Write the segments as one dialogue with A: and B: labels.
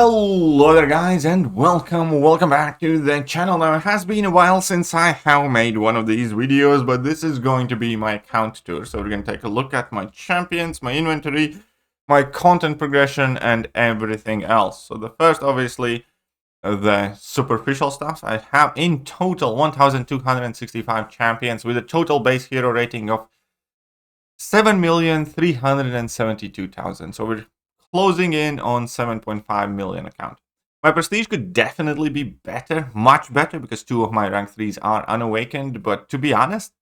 A: Hello there guys, and welcome back to the channel. Now it has been a while since I have made one of these videos, but this is going to be my account tour. So we're going to take a look at my champions, my inventory, my content progression, and everything else. So the first, obviously, the superficial stuff. I have in total 1,265 champions with a total base hero rating of 7,372,000. So we're closing in on 7.5 million account. My prestige could definitely be better, much better, because 2 of my rank 3s are unawakened. But to be honest,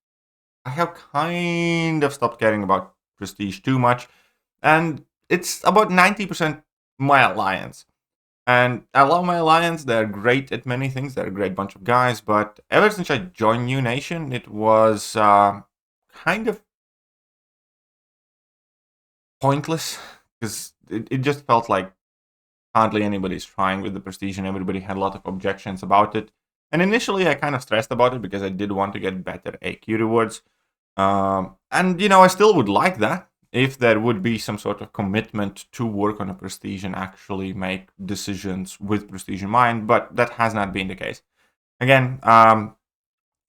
A: I have kind of stopped caring about prestige too much. And it's about 90% my alliance. And I love my alliance. They're great at many things. They're a great bunch of guys. But ever since I joined New Nation, it was kind of pointless. Because it just felt like hardly anybody's trying with the prestige and everybody had a lot of objections about it. And initially I kind of stressed about it because I did want to get better AQ rewards. And, you know, I still would like that if there would be some sort of commitment to work on a prestige and actually make decisions with prestige in mind. But that has not been the case. Again,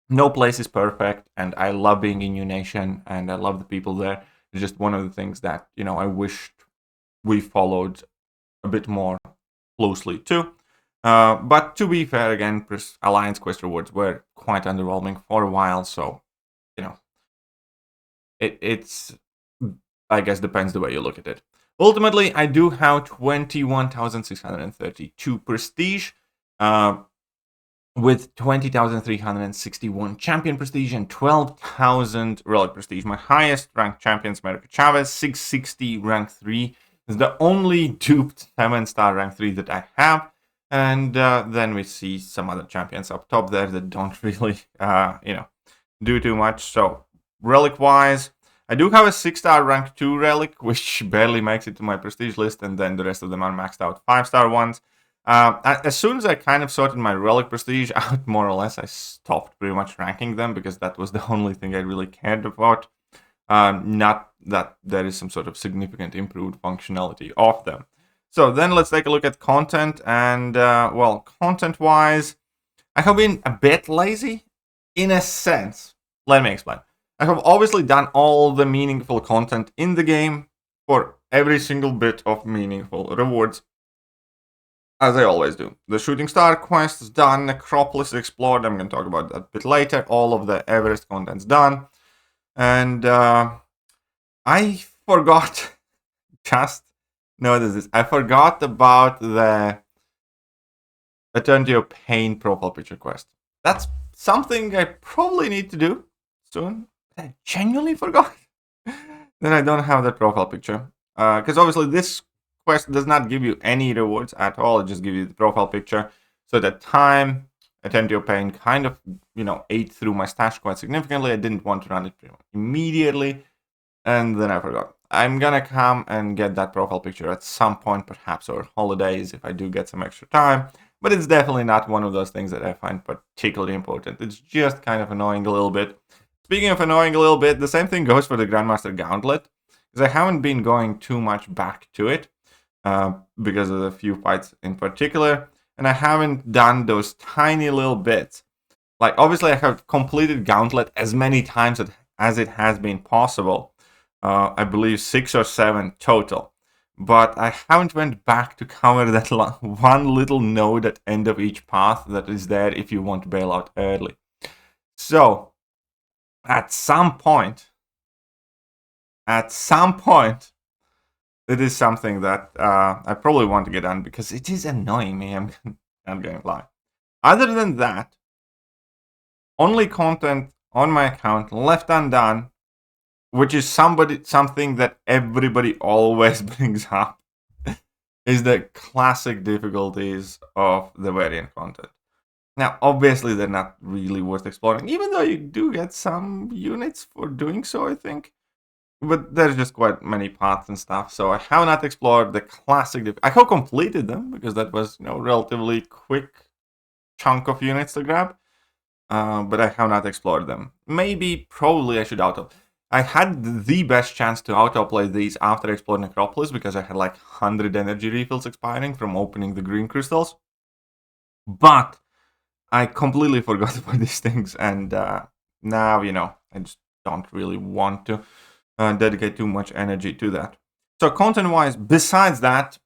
A: no place is perfect, and I love being in New Nation and I love the people there. It's just one of the things that, you know, I wished we followed a bit more closely too. But to be fair, again, Alliance quest rewards were quite underwhelming for a while, so, you know, it's, I guess, depends the way you look at it. Ultimately, I do have 21,632 prestige, with 20,361 champion prestige and 12,000 relic prestige. My highest ranked champions, America Chavez, 660 rank 3. Is the only duped 7-star rank 3 that I have. And then we see some other champions up top there that don't really, you know, do too much. So, relic-wise, I do have a 6-star rank 2 relic, which barely makes it to my prestige list, and then the rest of them are maxed out 5-star ones. As soon as I kind of sorted my relic prestige out, more or less, I stopped pretty much ranking them, because that was the only thing I really cared about. Not that there is some sort of significant improved functionality of them. So then let's take a look at content. And, well, content-wise, I have been a bit lazy in a sense. Let me explain. I have obviously done all the meaningful content in the game for every single bit of meaningful rewards, as I always do. The Shooting Star quest is done, Necropolis explored, I'm going to talk about that a bit later. All of the Everest content's done. And I forgot, just notice this, I forgot about the Return to Your Pain profile picture quest. That's something I probably need to do soon. I genuinely forgot. Then I don't have that profile picture. Because obviously this quest does not give you any rewards at all. It just gives you the profile picture. So the time Attend to Your Pain kind of, you know, ate through my stash quite significantly. I didn't want to run it pretty much immediately, and then I forgot. I'm gonna come and get that profile picture at some point, perhaps over holidays, if I do get some extra time, but it's definitely not one of those things that I find particularly important. It's just kind of annoying a little bit. Speaking of annoying a little bit, the same thing goes for the Grandmaster Gauntlet, because I haven't been going too much back to it, because of a few fights in particular. And I haven't done those tiny little bits. Like, obviously, I have completed Gauntlet as many times as it has been possible. I believe 6 or 7 total. But I haven't went back to cover that one little node at end of each path that is there if you want to bail out early. So, at some point, it is something that I probably want to get done, because it is annoying me, I'm not going to lie. Other than that, only content on my account left undone, which is something that everybody always brings up, is the classic difficulties of the variant content. Now, obviously, they're not really worth exploring, even though you do get some units for doing so, I think. But there's just quite many paths and stuff, so I have not explored the classic. I have completed them, because that was, you know, relatively quick chunk of units to grab. But I have not explored them. Probably I should auto. I had the best chance to autoplay these after exploring Necropolis because I had like 100 energy refills expiring from opening the green crystals. But I completely forgot about these things, and now, I just don't really want to dedicate too much energy to that. So content-wise, besides that,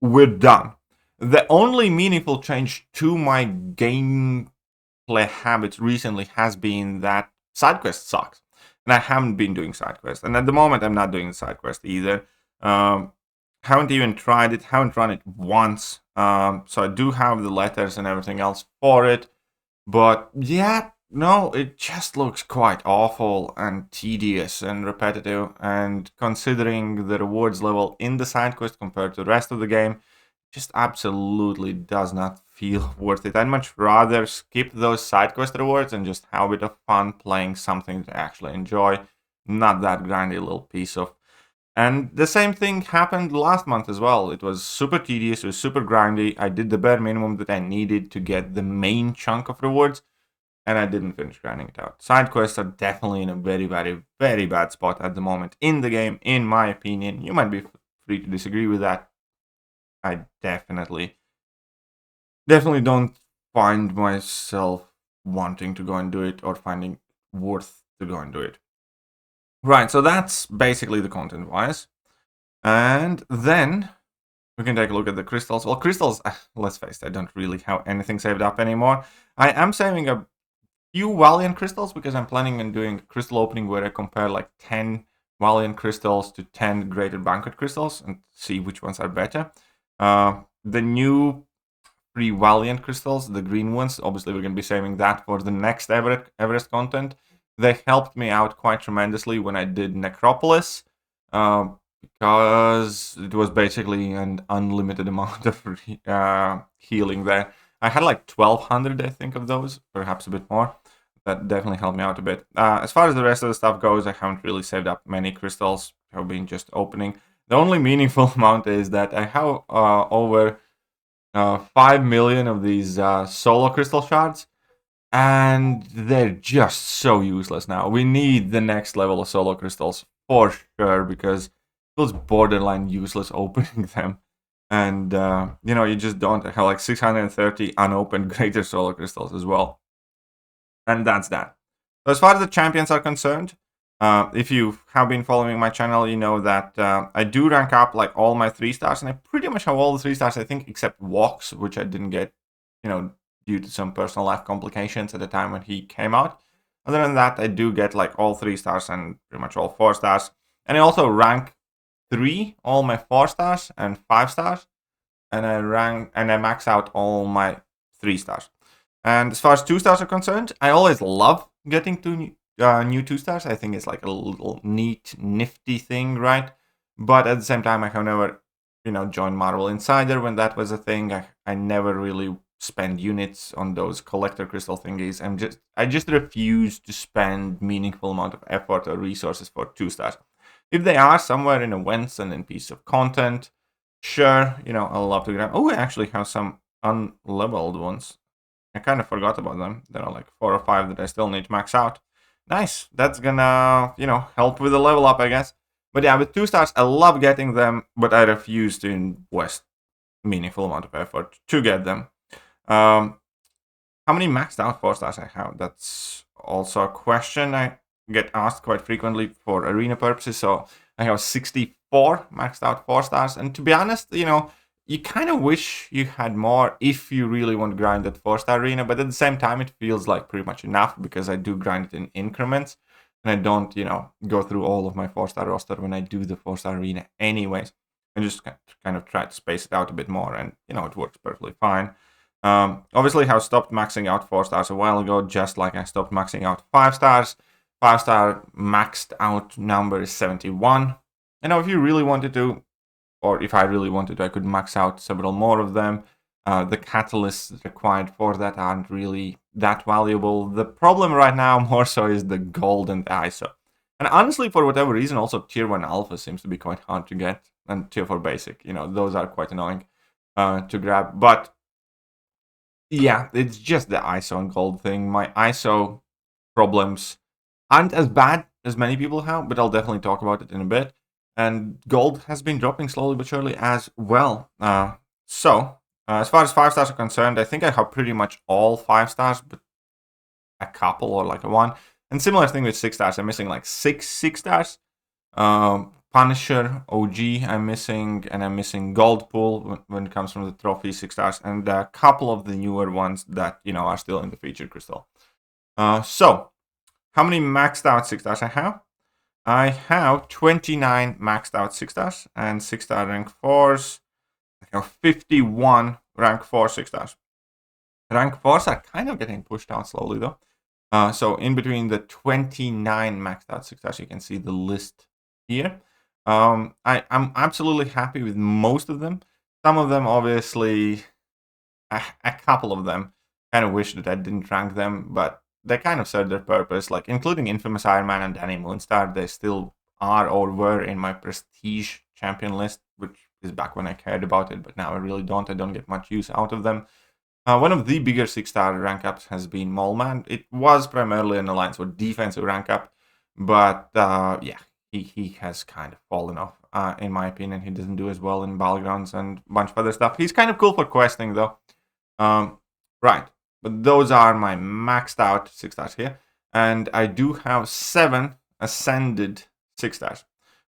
A: we're done. The only meaningful change to my gameplay habits recently has been that side quest sucks. And I haven't been doing side quests. And at the moment, I'm not doing the side quest either. Haven't even tried it, haven't run it once. So I do have the letters and everything else for it. But yeah, no, it just looks quite awful and tedious and repetitive. And considering the rewards level in the side quest compared to the rest of the game, just absolutely does not feel worth it. I'd much rather skip those side quest rewards and just have a bit of fun playing something that I actually enjoy. Not that grindy little piece of. And the same thing happened last month as well. It was super tedious, it was super grindy. I did the bare minimum that I needed to get the main chunk of rewards, and I didn't finish grinding it out. Side quests are definitely in a very, very, very bad spot at the moment in the game, in my opinion. You might be free to disagree with that. I definitely don't find myself wanting to go and do it or finding worth to go and do it. Right, so that's basically the content-wise. And then we can take a look at the crystals. Well, crystals, let's face it, I don't really have anything saved up anymore. I am saving a few Valiant crystals because I'm planning on doing a crystal opening where I compare like 10 Valiant crystals to 10 Greater Banquet crystals and see which ones are better. The new 3 Valiant crystals, the green ones, obviously we're going to be saving that for the next Everest content. They helped me out quite tremendously when I did Necropolis, because it was basically an unlimited amount of healing there. I had like 1,200, I think, of those, perhaps a bit more. That definitely helped me out a bit. As far as the rest of the stuff goes, I haven't really saved up many crystals. I've been just opening. The only meaningful amount is that I have over 5 million of these solo crystal shards. And they're just so useless now. We need the next level of solo crystals for sure, because it feels borderline useless opening them. And, you just don't have like 630 unopened greater solo crystals as well. And that's that. So as far as the champions are concerned, if you have been following my channel, you know that I do rank up like all my 3 stars, and I pretty much have all the 3 stars, I think, except Walks, which I didn't get, due to some personal life complications at the time when he came out. Other than that, I do get like all 3 stars and pretty much all 4 stars. And I also rank 3 all my 4 stars and 5 stars. And I max out all my 3 stars. And as far as 2 stars are concerned, I always love getting 2 new 2 stars. I think it's like a little neat, nifty thing, right? But at the same time, I have never, joined Marvel Insider when that was a thing. I never really spend units on those collector crystal thingies, and I just refuse to spend meaningful amount of effort or resources for 2 stars. If they are somewhere in events and in piece of content, sure, I'll love to grab. Oh, I actually have some unleveled ones. I kind of forgot about them. There are like 4 or 5 that I still need to max out. Nice. That's gonna, help with the level up, I guess. But yeah, with 2 stars, I love getting them, but I refuse to invest meaningful amount of effort to get them. How many maxed out 4 stars I have? That's also a question I get asked quite frequently for arena purposes. So I have 64 maxed out 4 stars. And to be honest, you kind of wish you had more if you really want to grind that 4-star arena. But at the same time, it feels like pretty much enough because I do grind it in increments. And I don't, go through all of my 4-star roster when I do the 4-star arena anyways. I just kind of try to space it out a bit more, and, it works perfectly fine. Obviously, I stopped maxing out 4 stars a while ago, just like I stopped maxing out 5 stars. 5-star maxed out number is 71. If you really wanted to, or if I really wanted to, I could max out several more of them. The catalysts required for that aren't really that valuable. The problem right now more so is the gold and the ISO. And honestly, for whatever reason, also tier 1 alpha seems to be quite hard to get, and tier 4 basic, those are quite annoying to grab. But yeah, it's just the ISO and gold thing. My ISO problems aren't as bad as many people have, but I'll definitely talk about it in a bit. And gold has been dropping slowly but surely as well. As far as 5 stars are concerned, I think I have pretty much all 5 stars, but a couple or like a one. And similar thing with 6 stars. I'm missing like 6 stars. Punisher, OG, I'm missing, and I'm missing Gold Pool when it comes from the trophy 6 stars, and a couple of the newer ones that are still in the featured crystal. So, how many maxed out 6 stars I have? I have 29 maxed out 6 stars and 6 star rank 4s. I have 51 rank 4 6 stars. Rank 4s are kind of getting pushed out slowly though. So in between the 29 maxed out 6 stars, you can see the list here. I'm absolutely happy with most of them. Some of them, obviously, a couple of them, kind of wish that I didn't rank them, but they kind of serve their purpose, like including Infamous Iron Man and Danny Moonstar. They still are or were in my prestige champion list, which is back when I cared about it, but now I really don't. I don't get much use out of them. One of the bigger 6-star rank ups has been Moleman. It was primarily an Alliance or defensive rank up, but yeah, he has kind of fallen off, in my opinion. He doesn't do as well in Battlegrounds and a bunch of other stuff. He's kind of cool for questing, though. Right, but those are my maxed out 6 stars here. And I do have 7 ascended 6 stars.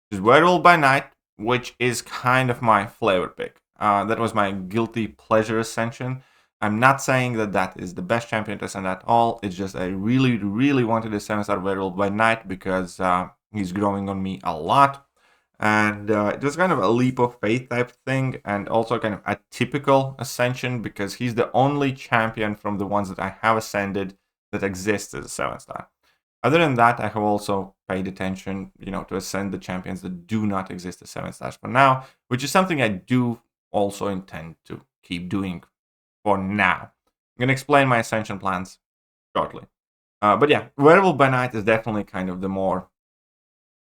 A: This is Werewolf by Night, which is kind of my flavor pick. That was my guilty pleasure ascension. I'm not saying that that is the best champion to ascend at all. It's just I really, really wanted a 7-star Werewolf by Night because he's growing on me a lot. And it was kind of a leap of faith type thing, and also kind of a typical ascension because he's the only champion from the ones that I have ascended that exists as a 7-star. Other than that, I have also paid attention, to ascend the champions that do not exist as 7 stars for now, which is something I do also intend to keep doing for now. I'm going to explain my ascension plans shortly. But yeah, Werewolf by Night is definitely kind of the more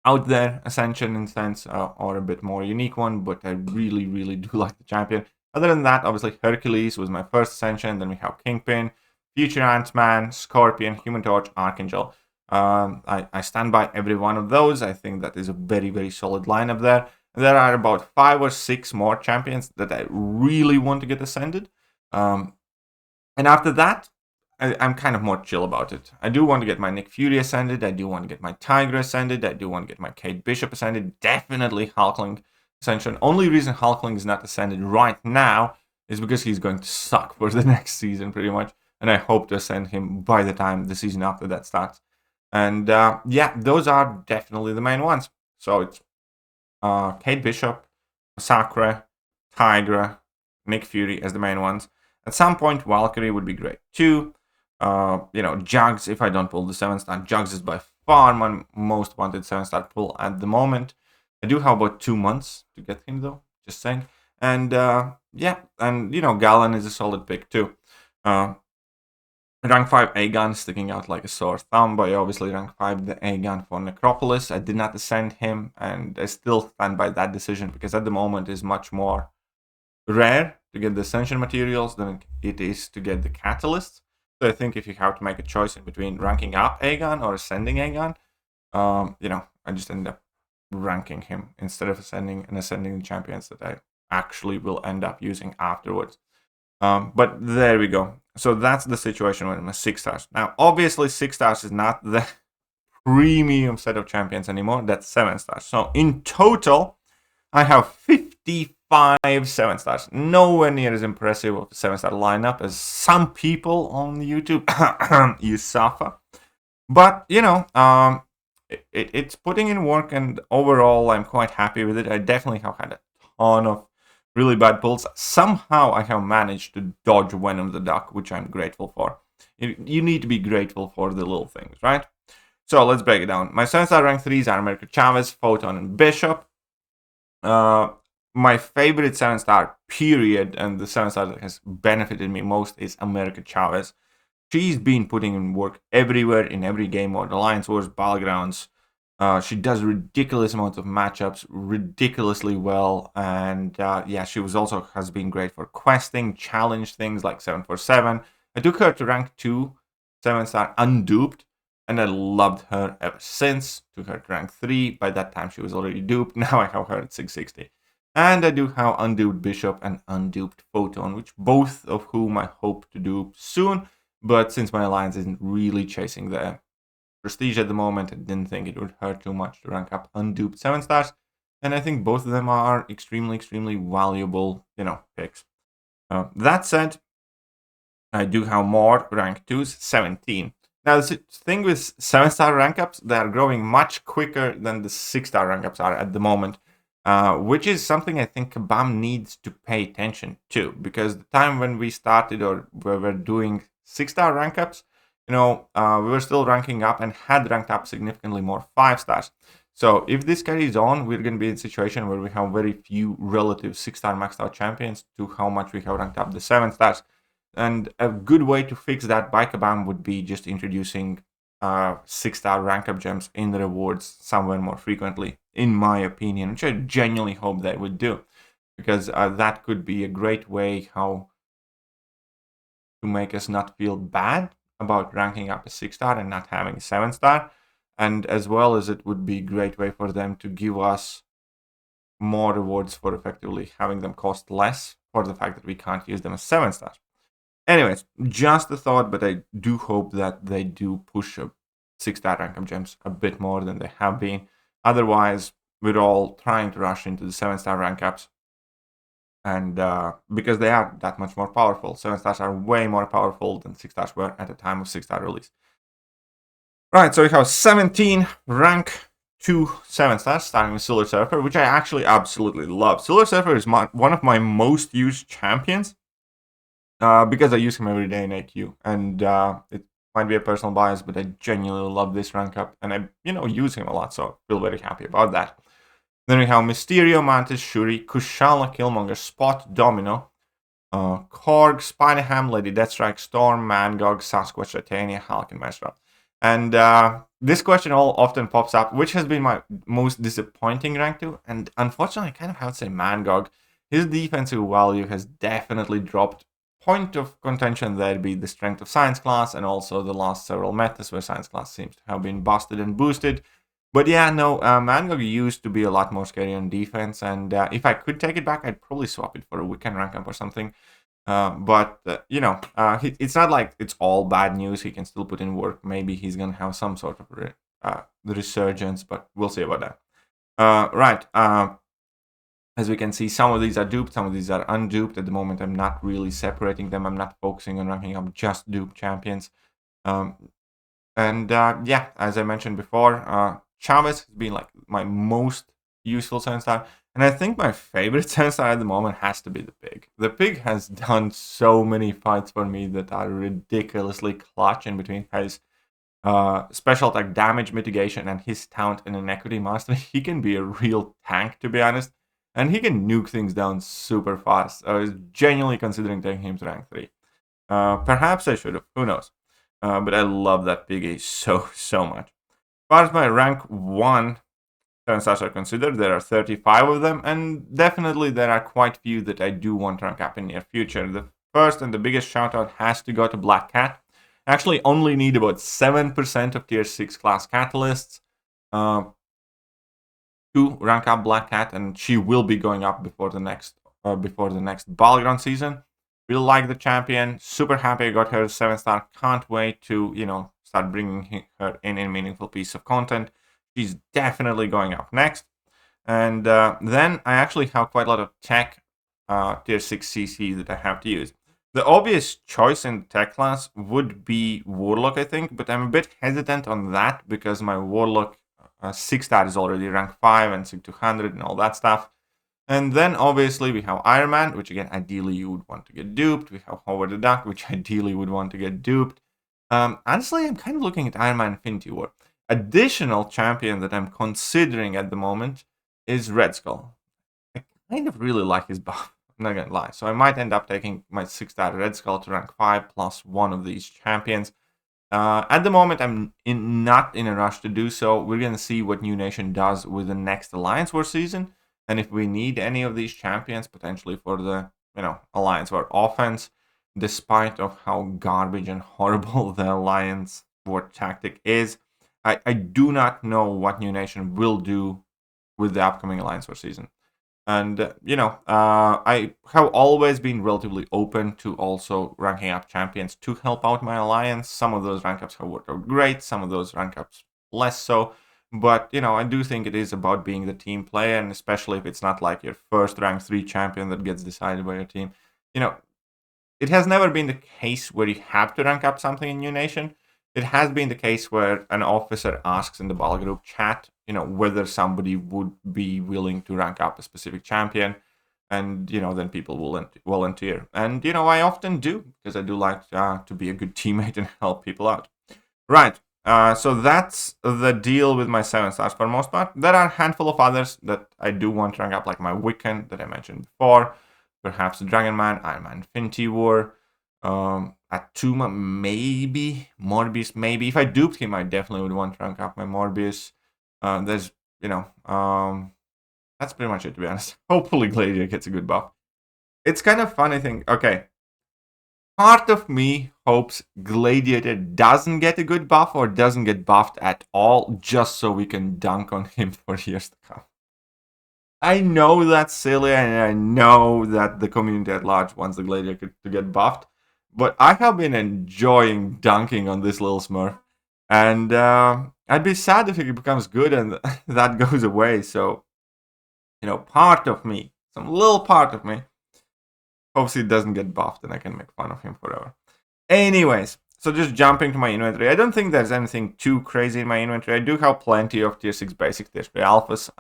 A: out there ascension in sense, or a bit more unique one, but I really, really do like the champion. Other than that, obviously Hercules was my first ascension, then we have Kingpin, Future Ant-Man, Scorpion, Human Torch, Archangel. I stand by every one of those. I think that is a very, very solid lineup there. There are about 5 or 6 more champions that I really want to get ascended. And after that, I'm kind of more chill about it. I do want to get my Nick Fury ascended. I do want to get my Tiger ascended. I do want to get my Kate Bishop ascended. Definitely Hulkling ascension. Only reason Hulkling is not ascended right now is because he's going to suck for the next season pretty much. And I hope to ascend him by the time the season after that starts. And yeah, those are definitely the main ones. So it's Kate Bishop, Sakura, Tigra, Nick Fury as the main ones. At some point, Valkyrie would be great too. Jugs, if I don't pull the 7-star, Jugs is by far my most wanted 7-star pull at the moment. I do have about 2 months to get him though, just saying. And yeah, and Galen is a solid pick too. Rank 5 A-Gun sticking out like a sore thumb, but obviously rank 5 the A-Gun for Necropolis. I did not ascend him, and I still stand by that decision because at the moment is much more rare to get the Ascension materials than it is to get the Catalysts. So I think if you have to make a choice in between ranking up A-Gun or ascending A-Gun, I just end up ranking him instead of ascending the champions that I actually will end up using afterwards. But there we go. So that's the situation with my 6 stars. Now, obviously, 6 stars is not the premium set of champions anymore. That's 7 stars. So in total, I have 55 7 stars. Nowhere near as impressive of a 7-star lineup as some people on YouTube you suffer. But, it's putting in work, and overall, I'm quite happy with it. I definitely have had a ton of really bad pulls. Somehow I have managed to dodge Venom the Duck, which I'm grateful for. You need to be grateful for the little things, right? So let's break it down. My 7-star rank 3s are America Chavez, Photon, and Bishop. My favorite 7-star period, and the 7-star that has benefited me most, is America Chavez. She's been putting in work everywhere, in every game mode, Alliance Wars, Battlegrounds. She does ridiculous amounts of matchups ridiculously well, and yeah, she has been great for questing, challenge things like 747. I took her to rank 2 7-star unduped, and I loved her ever since. Took her to rank 3. By that time, she was already duped. Now I have her at 660. And I do have unduped Bishop and unduped Photon, which both of whom I hope to dupe soon. But since my alliance isn't really chasing the prestige at the moment, I didn't think it would hurt too much to rank up unduped 7 stars. And I think both of them are extremely, extremely valuable, picks. That said, I do have more rank 2s, 17. Now, the thing with 7-star rank ups, they are growing much quicker than the 6-star rank ups are at the moment, which is something I think Kabam needs to pay attention to, because the time when we started or we were doing 6-star rank ups, we were still ranking up and had ranked up significantly more 5 stars. So if this carries on, we're going to be in a situation where we have very few relative 6-star maxed out champions to how much we have ranked up the 7 stars. And a good way to fix that by Kabam would be just introducing 6-star rank up gems in the rewards somewhere more frequently, in my opinion, which I genuinely hope they would do, because that could be a great way how to make us not feel bad about ranking up a 6-star and not having a 7-star, and as well as it would be a great way for them to give us more rewards for effectively having them cost less for the fact that we can't use them as 7 stars. Anyways, just a thought, but I do hope that they do push up 6-star rank up gems a bit more than they have been. Otherwise, we're all trying to rush into the 7-star rank ups, and because they are that much more powerful. 7 stars are way more powerful than 6 stars were at the time of 6-star release. Right, so we have 17 rank 2 7 stars, starting with Silver Surfer, which I actually absolutely love. Silver Surfer is one of my most used champions, because I use him every day in AQ, and it might be a personal bias, but I genuinely love this rank up, and I, use him a lot, so I feel very happy about that. Then we have Mysterio, Mantis, Shuri, Kushala, Killmonger, Spot, Domino, Korg, Spider-Ham, Lady Deathstrike, Storm, Mangog, Sasquatch, Titania, Hulk, and Maestro. And this question often pops up, which has been my most disappointing rank 2, and unfortunately I kind of have to say Mangog. His defensive value has definitely dropped. Point of contention there'd be the strength of science class, and also the last several metas where science class seems to have been busted and boosted. But yeah, no, Mangog used to be a lot more scary on defense, and if I could take it back, I'd probably swap it for a weekend rank up or something. It's not like it's all bad news. He can still put in work. Maybe he's gonna have some sort of resurgence, but we'll see about that. Right. As we can see, some of these are duped, some of these are unduped. At the moment, I'm not really separating them. I'm not focusing on ranking up just duped champions. As I mentioned before, Chavez has been like my most useful 7-star. And I think my favorite 7-star at the moment has to be the Pig. The Pig has done so many fights for me that are ridiculously clutch in between his special attack damage mitigation and his talent and inequity mastery. He can be a real tank, to be honest. And he can nuke things down super fast. I was genuinely considering taking him to rank 3. Perhaps I should have, who knows. But I love that Piggy so much. As far as my rank 1 7 stars are considered, there are 35 of them, and definitely there are quite few that I do want to rank up in the near future. The first and the biggest shout out has to go to Black Cat. I actually only need about 7% of tier 6 class catalysts to rank up Black Cat, and she will be going up before the next Battleground season. Really like the champion. Super happy I got her 7-star. Can't wait to start bringing her in a meaningful piece of content. She's definitely going up next. And then I actually have quite a lot of tech tier 6 CC that I have to use. The obvious choice in the tech class would be Warlock, I think, but I'm a bit hesitant on that because my Warlock 6-star is already rank 5 and SIG 200 and all that stuff. And then obviously we have Iron Man, which again, ideally you would want to get duped. We have Howard the Duck, which ideally would want to get duped. Honestly, I'm kind of looking at Iron Man Infinity War. Additional champion that I'm considering at the moment is Red Skull. I kind of really like his buff, I'm not gonna lie. So I might end up taking my 6-star Red Skull to rank 5 plus one of these champions. At the moment, I'm not in a rush to do so. We're gonna see what New Nation does with the next Alliance War season, and if we need any of these champions potentially for the Alliance War offense, despite of how garbage and horrible the Alliance what tactic is. I do not know what New Nation will do with the upcoming Alliance War season. And, I have always been relatively open to also ranking up champions to help out my alliance. Some of those rank ups have worked out great, some of those rank ups less so. But, I do think it is about being the team player, and especially if it's not like your first rank 3 champion that gets decided by your team. It has never been the case where you have to rank up something in New Nation. It has been the case where an officer asks in the Ball group chat, whether somebody would be willing to rank up a specific champion, and then people will volunteer. And I often do, because I do like to be a good teammate and help people out. Right. So that's the deal with my 7 stars for the most part. There are a handful of others that I do want to rank up, like my Wiccan that I mentioned before. Perhaps Dragon Man, Iron Man Infinity War, Atuma, maybe, Morbius, maybe. If I duped him, I definitely would want to rank up my Morbius. That's pretty much it, to be honest. Hopefully Gladiator gets a good buff. It's kind of funny thing. Okay. Part of me hopes Gladiator doesn't get a good buff or doesn't get buffed at all, just so we can dunk on him for years to come. I know that's silly, and I know that the community at large wants the Gladiator to get buffed, but I have been enjoying dunking on this little Smurf, and I'd be sad if he becomes good and that goes away. So, part of me, some little part of me, hopes he doesn't get buffed and I can make fun of him forever. Anyways, so just jumping to my inventory, I don't think there's anything too crazy in my inventory. I do have plenty of tier 6 basic, tier 3 alphas.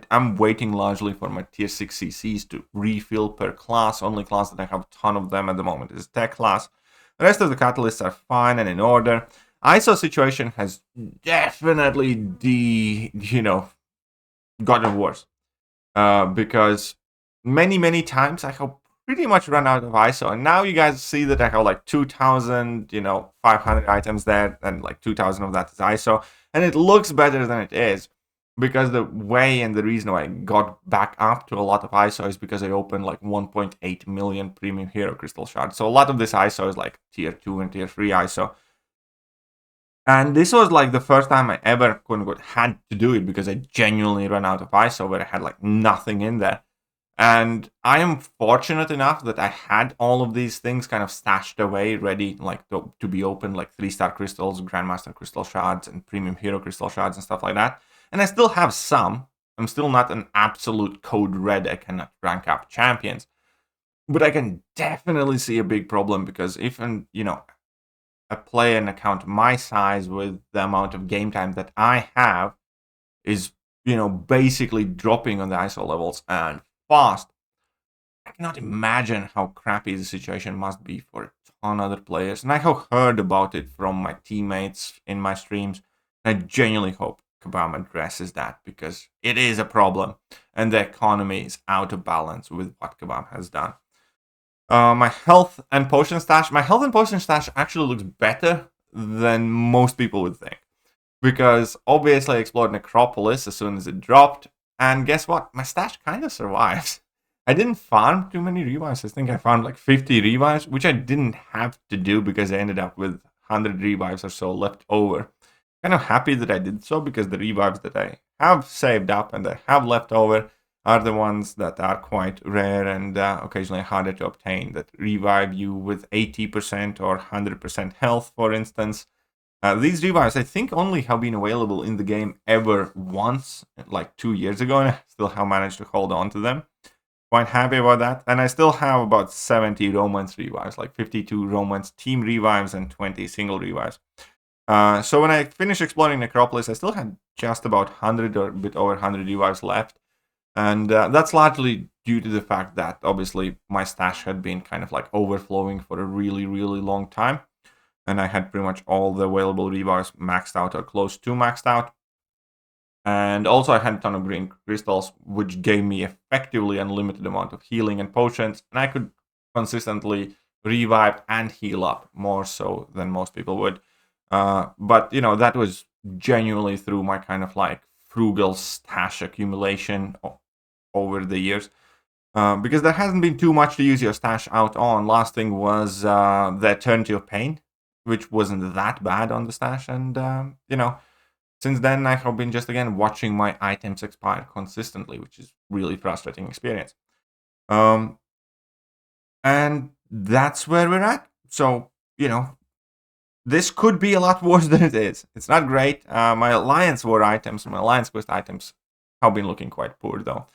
A: I'm waiting largely for my tier 6 CCs to refill per class. Only class that I have a ton of them at the moment is tech class. The rest of the catalysts are fine and in order. ISO situation has definitely gotten worse. Because many times I have pretty much run out of ISO. And now you guys see that I have like 2,500 items there, and like 2,000 of that is ISO. And it looks better than it is. Because the way and the reason why I got back up to a lot of ISO is because I opened like 1.8 million premium hero crystal shards. So a lot of this ISO is like tier 2 and tier 3 ISO. And this was like the first time I ever had to do it, because I genuinely ran out of ISO where I had like nothing in there. And I am fortunate enough that I had all of these things kind of stashed away, ready like to be opened, like 3-star crystals, Grandmaster crystal shards, and premium hero crystal shards and stuff like that. And I still have some. I'm still not an absolute code red. I cannot rank up champions. But I can definitely see a big problem, because if a player an account my size with the amount of game time that I have is, basically dropping on the ISO levels and fast, I cannot imagine how crappy the situation must be for a ton of other players. And I have heard about it from my teammates in my streams. And I genuinely hope Kabam addresses that, because it is a problem and the economy is out of balance with what Kabam has done. My health and potion stash actually looks better than most people would think, because obviously I explored Necropolis as soon as it dropped, and guess what? My stash kind of survives. I didn't farm too many revives. I think I farmed like 50 revives, which I didn't have to do because I ended up with 100 revives or so left over. Kind of happy that I did so, because the revives that I have saved up and I have left over are the ones that are quite rare and occasionally harder to obtain, that revive you with 80% or 100% health, for instance. These revives, I think, only have been available in the game ever once, like 2 years ago, and I still have managed to hold on to them. Quite happy about that. And I still have about 70 romance revives, like 52 romance team revives and 20 single revives. So when I finished exploring Necropolis, I still had just about 100 or a bit over 100 revives left. And that's largely due to the fact that obviously my stash had been kind of like overflowing for a really, really long time. And I had pretty much all the available revives maxed out or close to maxed out. And also I had a ton of green crystals, which gave me effectively unlimited amount of healing and potions. And I could consistently revive and heal up more so than most people would. But, that was genuinely through my kind of like frugal stash accumulation over the years. Because there hasn't been too much to use your stash out on. Last thing was the Eternity of Pain. which wasn't that bad on the stash. And, you know, since then, I have been just, again, watching my items expire consistently, which is really frustrating experience. And that's where we're at. So, you know, this could be a lot worse than it is. It's not great. My Alliance War items, my Alliance Quest items have been looking quite poor, though.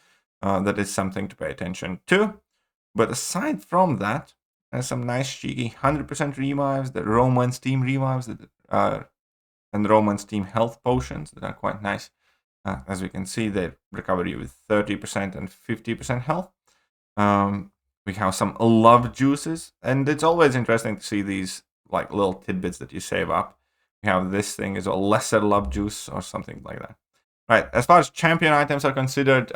A: That is something to pay attention to. But aside from that, there's some nice cheeky 100% revives, the Roman's Team revives, and Roman's Team health potions that are quite nice. As we can see, they recover you with 30% and 50% health. We have some love juices, and it's always interesting to see these like little tidbits that you save up. We have this thing is a lesser love juice or something like that. Right, as far as champion items are considered,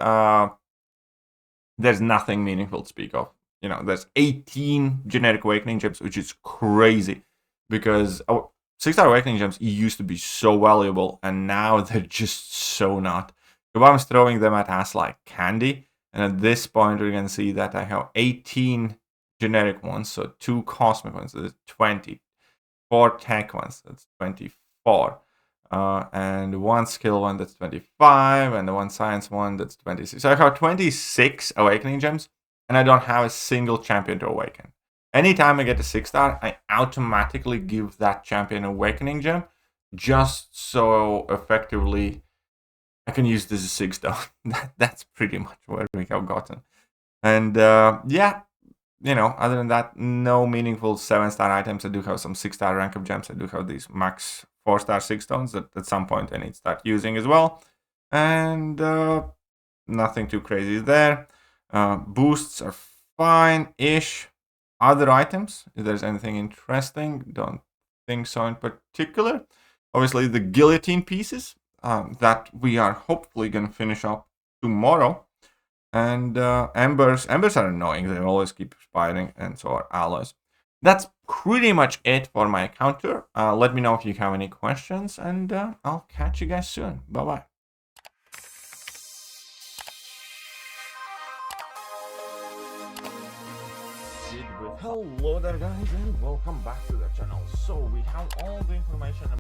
A: there's nothing meaningful to speak of. You know, there's 18 generic awakening gems, which is crazy because 6-star awakening gems used to be so valuable, and now they're just so not. Kabam's throwing them at us like candy, and at this point we can see that I have 18 generic ones, so 2 cosmic ones, that's 20, 4 tech ones, that's 24, and 1 skill one, that's 25, and the 1 science one, that's 26. So I have 26 awakening gems, and I don't have a single champion to awaken. Anytime I get a 6-star, I automatically give that champion awakening gem, just so effectively I can use this as 6-star. That's pretty much where we have gotten. And yeah, you know, other than that, no meaningful 7-star items. I do have some 6-star rank up gems. I do have these max 4-star 6 stones that at some point I need to start using as well. And nothing too crazy there. Boosts are fine-ish. Other items, if there's anything interesting, don't think so in particular. Obviously, the guillotine pieces that we are hopefully going to finish up tomorrow. And embers are annoying. They always keep expiring, and so are alloys. That's pretty much it for my counter. Let me know if you have any questions, and I'll catch you guys soon. Bye-bye. Hello there guys, and welcome back to the channel. So we have all the information